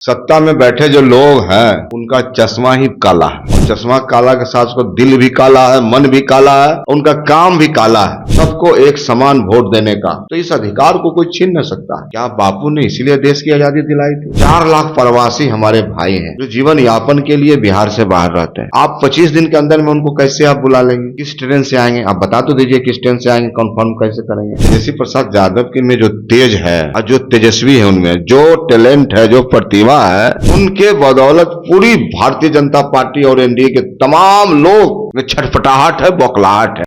सत्ता में बैठे जो लोग हैं उनका चश्मा ही काला है। चश्मा काला के साथ उसको दिल भी काला है, मन भी काला है, उनका काम भी काला है। सबको एक समान वोट देने का, तो इस अधिकार को कोई छीन नहीं सकता। क्या बापू ने इसीलिए देश की आजादी दिलाई थी? 4 लाख प्रवासी हमारे भाई हैं जो जीवन यापन के लिए बिहार से बाहर रहते हैं। आप 25 दिन के अंदर में उनको कैसे आप बुला लेंगे? किस ट्रेन से आएंगे? आप बता तो दीजिए किस ट्रेन से आएंगे, कंफर्म कैसे करेंगे? तेजस्वी प्रसाद यादव के में जो तेज है और जो तेजस्वी है, उनमें जो टैलेंट है, जो प्रतिभा है, उनके बदौलत पूरी भारतीय जनता पार्टी और एनडीए के तमाम लोग में छटपटाहट है, बौखलाहट है।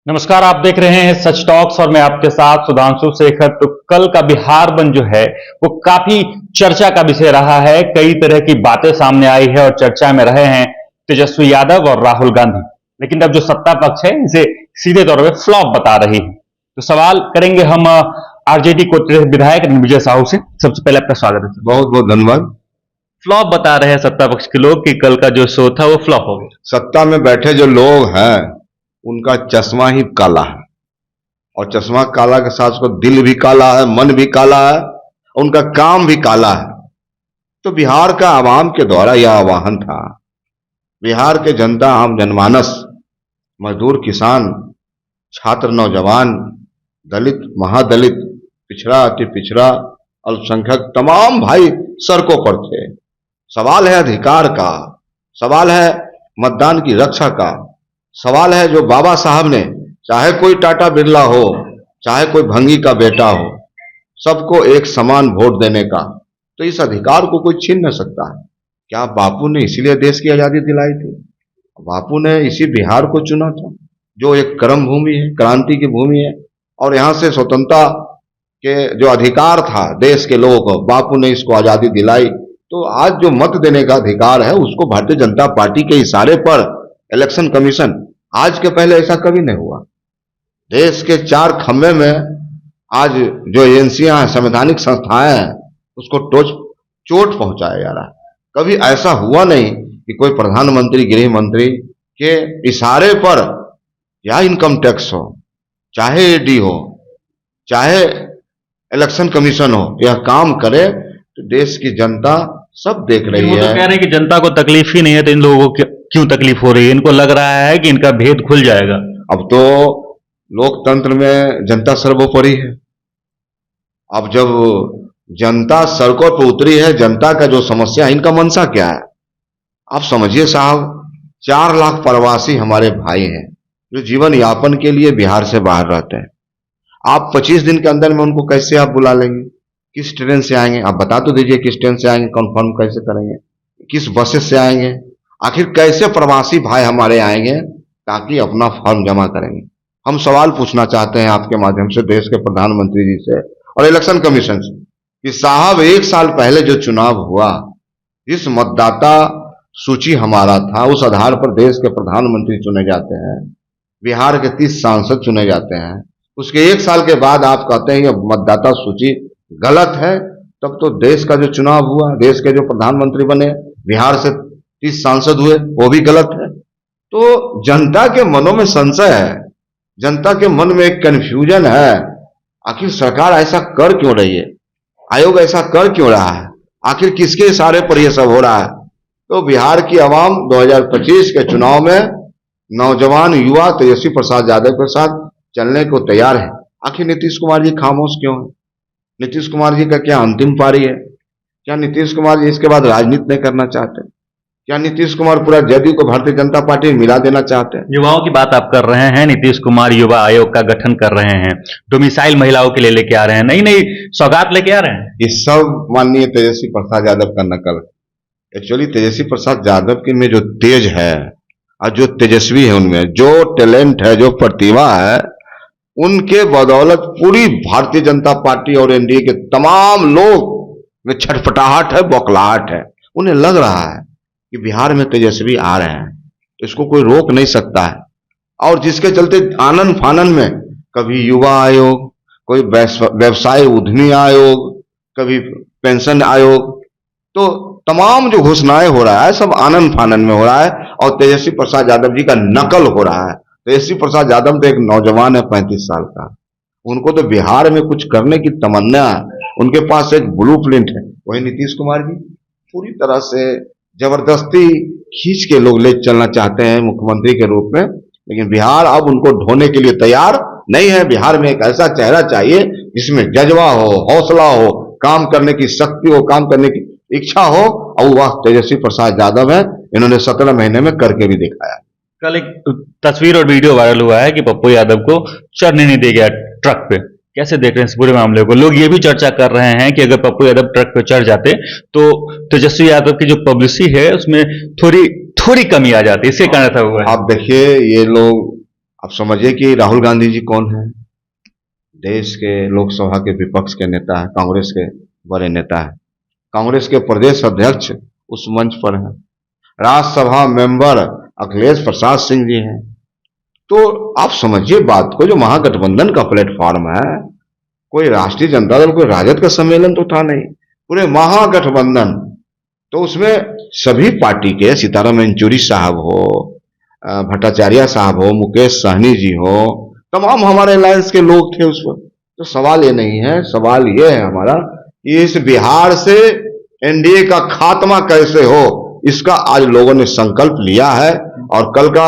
नमस्कार, आप देख रहे हैं सच टॉक्स और मैं आपके साथ सुधांशु शेखर। तो कल का बिहार बंद जो है वो काफी चर्चा का विषय रहा है। कई तरह की बातें सामने आई है और चर्चा में रहे हैं तेजस्वी यादव और राहुल गांधी, लेकिन अब जो सत्ता पक्ष है इसे सीधे तौर पर फ्लॉप बता रही है। तो सवाल करेंगे हम आरजेडी कोटे विधायक विजय साहू से। सबसे पहले आपका स्वागत है। बहुत बहुत धन्यवाद। फ्लॉप बता रहे हैं सत्ता पक्ष के लोग कि कल का जो शो था वो फ्लॉप हो गया। सत्ता में बैठे जो लोग हैं उनका चश्मा ही काला है, और चश्मा काला के साथ उसको दिल भी काला है, मन भी काला है, उनका काम भी काला है। तो बिहार का आवाम के द्वारा यह आह्वान था, बिहार के जनता, आम जनमानस, मजदूर, किसान, छात्र, नौजवान, दलित, महादलित, पिछड़ा, अति पिछड़ा, अल्पसंख्यक, तमाम भाई सड़कों पर थे। सवाल है अधिकार का, सवाल है मतदान की रक्षा का, सवाल है जो बाबा साहब ने, चाहे कोई टाटा बिरला हो, चाहे कोई भंगी का बेटा हो, सबको एक समान वोट देने का। तो इस अधिकार को कोई छीन नहीं सकता है। क्या बापू ने इसीलिए देश की आजादी दिलाई थी? बापू ने इसी बिहार को चुना था जो एक कर्म भूमि है, क्रांति की भूमि है, और यहां से स्वतंत्रता के जो अधिकार था देश के लोगों को, बापू ने इसको आजादी दिलाई। तो आज जो मत देने का अधिकार है उसको भारतीय जनता पार्टी के इशारे पर इलेक्शन कमीशन, आज के पहले ऐसा कभी नहीं हुआ। देश के 4 खंभे में आज जो एजेंसियां हैं, संवैधानिक संस्थाएं हैं, उसको चोट पहुंचाया जा रहा है। कभी ऐसा हुआ नहीं कि कोई प्रधानमंत्री, गृह मंत्री के इशारे पर, या इनकम टैक्स हो, चाहे ईडी हो, चाहे इलेक्शन कमीशन हो, यह काम करे। तो देश की जनता सब देख रही है। तो कह रहे हैं कि जनता को तकलीफ ही नहीं है, तो इन लोगों को क्यों तकलीफ हो रही है? इनको लग रहा है कि इनका भेद खुल जाएगा। अब तो लोकतंत्र में जनता सर्वोपरि है। अब जब जनता सड़कों पर उतरी है, जनता का जो समस्या है, इनका मंशा क्या है आप समझिए साहब। 4 लाख प्रवासी हमारे भाई हैं जो जीवन यापन के लिए बिहार से बाहर रहते हैं। आप 25 दिन के अंदर में उनको कैसे आप बुला लेंगे? किस ट्रेन से आएंगे? आप बता तो दीजिए किस ट्रेन से आएंगे, कंफर्म कैसे करेंगे? किस बसेस से आएंगे? आखिर कैसे प्रवासी भाई हमारे आएंगे ताकि अपना फॉर्म जमा करेंगे? हम सवाल पूछना चाहते हैं आपके माध्यम से देश के प्रधानमंत्री जी से और इलेक्शन कमीशन से कि साहब, 1 साल पहले जो चुनाव हुआ, जिस मतदाता सूची हमारा था, उस आधार पर देश के प्रधानमंत्री चुने जाते हैं, बिहार के 30 सांसद चुने जाते हैं। उसके 1 साल के बाद आप कहते हैं कि मतदाता सूची गलत है। तब तो देश का जो चुनाव हुआ, देश के जो प्रधानमंत्री बने, बिहार से 30 सांसद हुए, वो भी गलत है। तो जनता के मनों में संशय है, जनता के मन में एक कंफ्यूजन है। आखिर सरकार ऐसा कर क्यों रही है? आयोग ऐसा कर क्यों रहा है? आखिर किसके इशारे पर यह सब हो रहा है? तो बिहार की आवाम 2025 के चुनाव में नौजवान युवा तेजस्वी प्रसाद यादव के साथ चलने को तैयार है। आखिर नीतीश कुमार जी खामोश क्यों है? नीतीश कुमार जी का क्या अंतिम पारी है? क्या नीतीश कुमार जी इसके बाद राजनीति नहीं करना चाहते? क्या नीतीश कुमार पूरा जदयू को भारतीय जनता पार्टी में मिला देना चाहते हैं? युवाओं की बात आप कर रहे हैं। नीतीश कुमार युवा आयोग का गठन कर रहे हैं, डोमिसाइल महिलाओं के लिए लेके आ रहे हैं, नई नई सौगात लेके आ रहे हैं। ये सब माननीय तेजस्वी प्रसाद यादव का नकल। एक्चुअली तेजस्वी प्रसाद यादव के में जो तेज है और जो तेजस्वी है, उनमें जो टैलेंट है, जो प्रतिभा है, उनके बदौलत पूरी भारतीय जनता पार्टी और एनडीए के तमाम लोग में छटपटाहट है, बौखलाहट है। उन्हें लग रहा है कि बिहार में तेजस्वी आ रहे हैं, इसको कोई रोक नहीं सकता है। और जिसके चलते आनन फानन में कभी युवा आयोग, कोई व्यवसाय उद्यमी आयोग, कभी पेंशन आयोग, तो तमाम जो घोषणाएं हो रहा है सब आनन फानन में हो रहा है और तेजस्वी प्रसाद यादव जी का नकल हो रहा है। तेजस्वी प्रसाद यादव तो एक नौजवान है 35 साल का, उनको तो बिहार में कुछ करने की तमन्ना है, उनके पास एक ब्लूप्रिंट है। वही नीतीश कुमार जी पूरी तरह से जबरदस्ती खींच के लोग ले चलना चाहते हैं मुख्यमंत्री के रूप में, लेकिन बिहार अब उनको ढोने के लिए तैयार नहीं है। बिहार में एक ऐसा चेहरा चाहिए जिसमें जज्बा हो, हौसला हो, काम करने की शक्ति हो, काम करने की इच्छा हो, और वह तेजस्वी प्रसाद यादव है। इन्होंने 17 महीने में करके भी दिखाया। कल एक तस्वीर और वीडियो वायरल हुआ है कि पप्पू यादव को चढ़ने नहीं दिया गया ट्रक पे। कैसे देख रहे हैं इस पूरे मामले को? लोग ये भी चर्चा कर रहे हैं कि अगर पप्पू यादव ट्रक पे चढ़ जाते तो तेजस्वी यादव की जो पब्लिसिटी है उसमें थोड़ी कमी आ जाती है। इसके कारण था हुआ है। आप देखिए, ये लोग, आप समझिए कि राहुल गांधी जी कौन है? देश के लोकसभा के विपक्ष के नेता है, कांग्रेस के बड़े नेता है, कांग्रेस के प्रदेश अध्यक्ष उस मंच पर है, राज्यसभा मेंबर अखिलेश प्रसाद सिंह जी हैं। तो आप समझिए बात को, जो महागठबंधन का प्लेटफॉर्म है, कोई राष्ट्रीय जनता दल, कोई राजद का सम्मेलन तो था नहीं, पूरे महागठबंधन। तो उसमें सभी पार्टी के, सीताराम येचुरी साहब हो, भट्टाचार्य साहब हो, मुकेश सहनी जी हो, तमाम हमारे अलायंस के लोग थे उस पर। तो सवाल ये नहीं है, सवाल ये है हमारा कि इस बिहार से एनडीए का खात्मा कैसे हो, इसका आज लोगों ने संकल्प लिया है। और कल का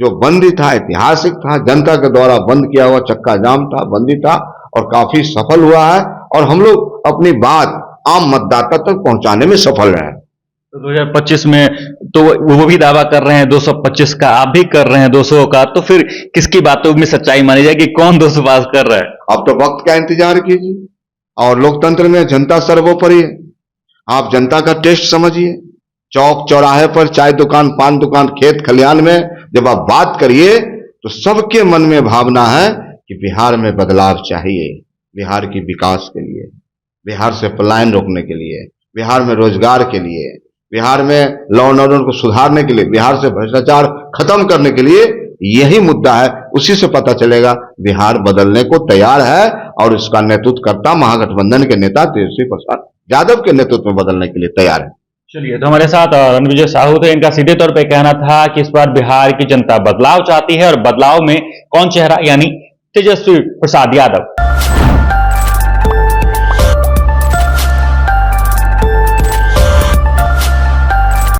जो बंदी था ऐतिहासिक था, जनता के द्वारा बंद किया हुआ चक्का जाम था, बंदी था, और काफी सफल हुआ है। और हम लोग अपनी बात आम मतदाता तक पहुंचाने में सफल रहे। तो 2025 में तो वो भी दावा कर रहे हैं 225 का, आप भी कर रहे हैं 200 का, तो फिर किसकी बातों में सच्चाई मानी जाएगी? कौन 200 पास कर रहा है? आप तो वक्त का इंतजार कीजिए। और लोकतंत्र में जनता सर्वोपरि है। आप जनता का टेस्ट समझिए। चौक चौराहे पर, चाय दुकान, पान दुकान, खेत खलिहान में जब आप बात करिए तो सबके मन में भावना है कि बिहार में बदलाव चाहिए, बिहार की विकास के लिए, बिहार से पलायन रोकने के लिए, बिहार में रोजगार के लिए, बिहार में लॉ एंड ऑर्डर को सुधारने के लिए, बिहार से भ्रष्टाचार खत्म करने के लिए। यही मुद्दा है। उसी से पता चलेगा बिहार बदलने को तैयार है, और इसका नेतृत्व करता महागठबंधन के नेता तेजस्वी प्रसाद यादव के नेतृत्व में बदलने के लिए तैयार है। चलिए, तो हमारे साथ रणविजय साहू थे। इनका सीधे तौर पे कहना था कि इस बार बिहार की जनता बदलाव चाहती है, और बदलाव में कौन चेहरा? यानी तेजस्वी प्रसाद यादव।